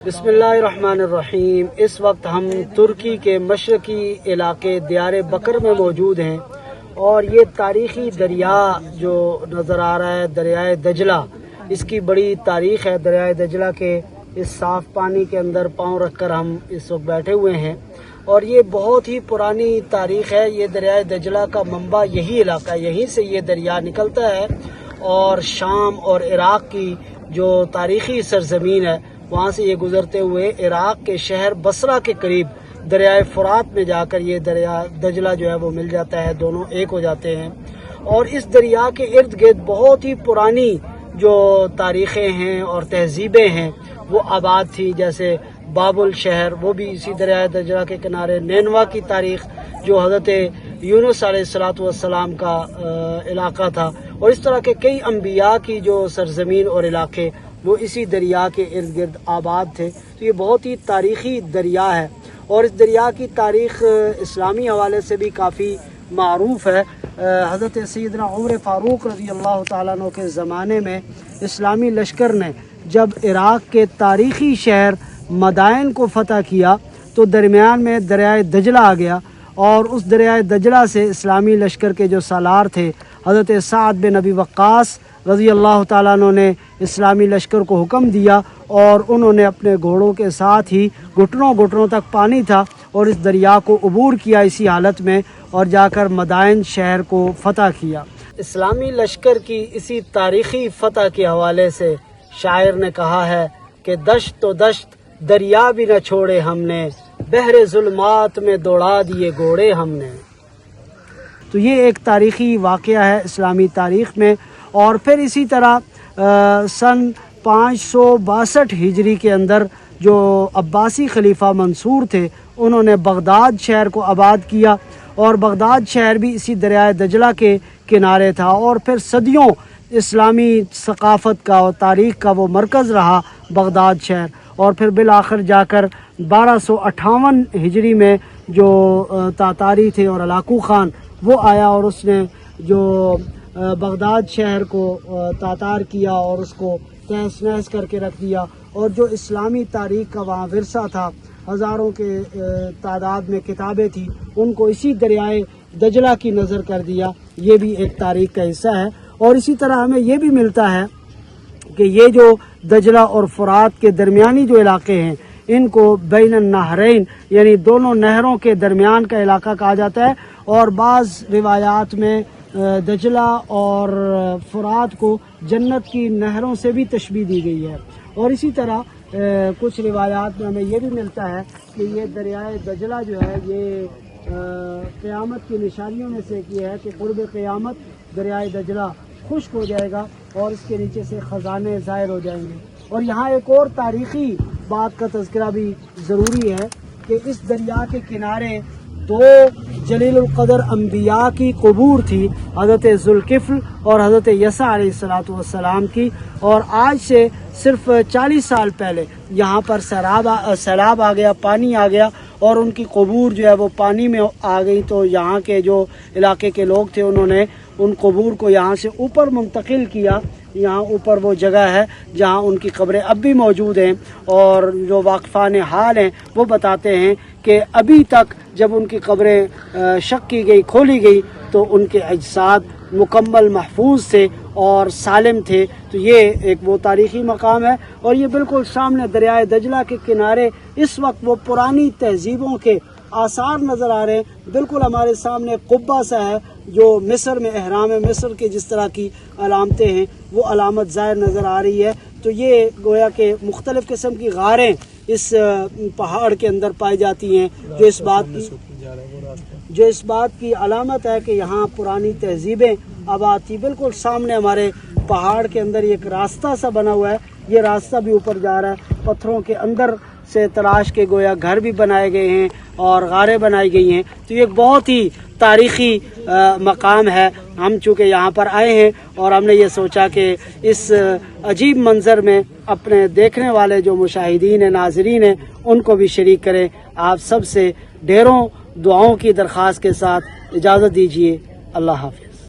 बिस्मिल्लाहिर्रहमानिर्रहीम। इस वक्त हम तुर्की के मशरकी इलाके दियार बकर में मौजूद हैं और ये तारीख़ी दरिया जो नज़र आ रहा है दरियाए दजला, इसकी बड़ी तारीख़ है। दरियाए दजला के इस साफ़ पानी के अंदर पाँव रखकर हम इस वक्त बैठे हुए हैं और ये बहुत ही पुरानी तारीख़ है। ये दरियाए दजला का मंबा यही इलाका है, यहीं से ये दरिया निकलता है और शाम और इराक़ की जो तारीख़ी सरज़मीन है वहाँ से ये गुज़रते हुए इराक़ के शहर बसरा के करीब दरियाए फ़ुरात में जाकर ये दरिया दजला जो है वो मिल जाता है, दोनों एक हो जाते हैं। और इस दरिया के इर्द गिर्द बहुत ही पुरानी जो तारीख़ें हैं और तहज़ीबें हैं वो आबाद थी, जैसे बाबुल शहर वो भी इसी दरिया दजला के किनारे। नैनवा की तारीख़ जो हज़रत यूनुस अलैहिस्सलाम का इलाका था, और इस तरह के कई अंबिया की जो सरज़मीन और इलाके वो इसी दरिया के इर्द गिर्द आबाद थे। तो ये बहुत ही तारीख़ी दरिया है और इस दरिया की तारीख़ इस्लामी हवाले से भी काफ़ी मारूफ़ है। हज़रत सैयदना उमर फ़ारूक रज़ी अल्लाह ताला अन्हु के ज़माने में इस्लामी लश्कर ने जब इराक़ के तारीख़ी शहर मदाइन को फ़तह किया तो दरमियान में दरियाए दजला आ गया और उस दरियाए दजला से इस्लामी लश्कर के जो सालार थे हज़रत साद बिन अबी वक्कास रज़ी अल्लाह ताला अन्हु ने इस्लामी लश्कर को हुक्म दिया और उन्होंने अपने घोड़ों के साथ ही घुटनों घुटनों तक पानी था और इस दरिया को अबूर किया इसी हालत में और जाकर मदाइन शहर को फ़तह किया। इस्लामी लश्कर की इसी तारीख़ी फ़तह के हवाले से शायर ने कहा है कि दश्त तो दश्त दरिया भी न छोड़े हमने, बहरे ज़ुल्मात में दौड़ा दिए घोड़े हमने। तो ये एक तारीख़ी वाक़या है इस्लामी तारीख़ में। और फिर इसी तरह सन 562 हिजरी के अंदर जो अब्बासी खलीफा मंसूर थे उन्होंने बगदाद शहर को आबाद किया और बगदाद शहर भी इसी दरियाए दजला के किनारे था और फिर सदियों इस्लामी सकाफ़त का और तारीख़ का वो मरकज़ रहा बगदाद शहर। और फिर बिल आखिर जाकर 1258 हिजरी में जो तातारी थे और अलाकू ख़ान वो आया और उसने जो बगदाद शहर को तातार किया और उसको तहस नहस करके रख दिया और जो इस्लामी तारीख़ का वहाँ विरसा था, हज़ारों के तादाद में किताबें थी, उनको इसी दरियाए दजला की नज़र कर दिया। ये भी एक तारीख़ का हिस्सा है। और इसी तरह हमें ये भी मिलता है कि ये जो दजला और फ़ुरात के दरमियानी जो इलाके हैं इनको बैन नहरैन यानी दोनों नहरों के दरमियान का इलाका कहा जाता है और बाज़ रिवायात में दजला और फ़ुरात को जन्नत की नहरों से भी तशबीह दी गई है। और इसी तरह कुछ रिवायात में हमें ये भी मिलता है कि ये दरियाए दजला जो है ये क़यामत की निशानियों में से एक ये है कि क़ुर्ब क़यामत दरियाए दजला खुश्क हो जाएगा और इसके नीचे से ख़जाने ज़ाहिर हो जाएंगे। और यहाँ एक और तारीख़ी बात का तज़किरा भी ज़रूरी है कि इस दरिया के किनारे दो जलीलुल क़दर अंबिया की क़बूर थी, हज़रत ज़ुल्किफ़्ल और हज़रत यसा अलैहिस्सलातु वस्सलाम की। और आज से सिर्फ 40 साल पहले यहाँ पर सैलाब आ गया, पानी आ गया और उनकी क़बूर जो है वो पानी में आ गई। तो यहाँ के जो इलाके के लोग थे उन्होंने उन क़बूर को यहाँ से ऊपर मुंतकिल किया। यहाँ ऊपर वो जगह है जहाँ उनकी कब्रें अब भी मौजूद हैं और जो वाक़िफ़ान हाल हैं वो बताते हैं कि अभी तक जब उनकी कब्रें शक की गई, खोली गई तो उनके अजसाद मुकम्मल महफूज थे और सालिम थे। तो ये एक वो तारीख़ी मकाम है और ये बिल्कुल सामने दरियाए दजला के किनारे इस वक्त वो पुरानी तहज़ीबों के आसार नज़र आ रहे हैं। बिल्कुल हमारे सामने कुब्बा सा है जो मिस्र में एहराम मिस्र के जिस तरह की अलामतें हैं वो अलामत ज़ाहिर नज़र आ रही है। तो ये गोया के मुख्तलिफ़ किस्म की गारें इस पहाड़ के अंदर पाई जाती हैं जो इस बात की अलामत है कि यहाँ पुरानी तहज़ीबें आबाद थी। बिल्कुल सामने हमारे पहाड़ के अंदर एक रास्ता सा बना हुआ है, ये रास्ता भी ऊपर जा रहा है। पत्थरों के अंदर से तराश के गोया घर भी बनाए गए हैं और गारें बनाई गई हैं। तो ये एक बहुत ही तारीख़ी मकाम है। हम चूँकि यहाँ पर आए हैं और हमने ये सोचा कि इस अजीब मंज़र में अपने देखने वाले जो मुशाहिदीन हैं, नाज़रीन हैं, उनको भी शरीक करें। आप सब से ढेरों दुआओं की दरख्वास्त के साथ इजाज़त दीजिए। अल्लाह हाफ़िज़।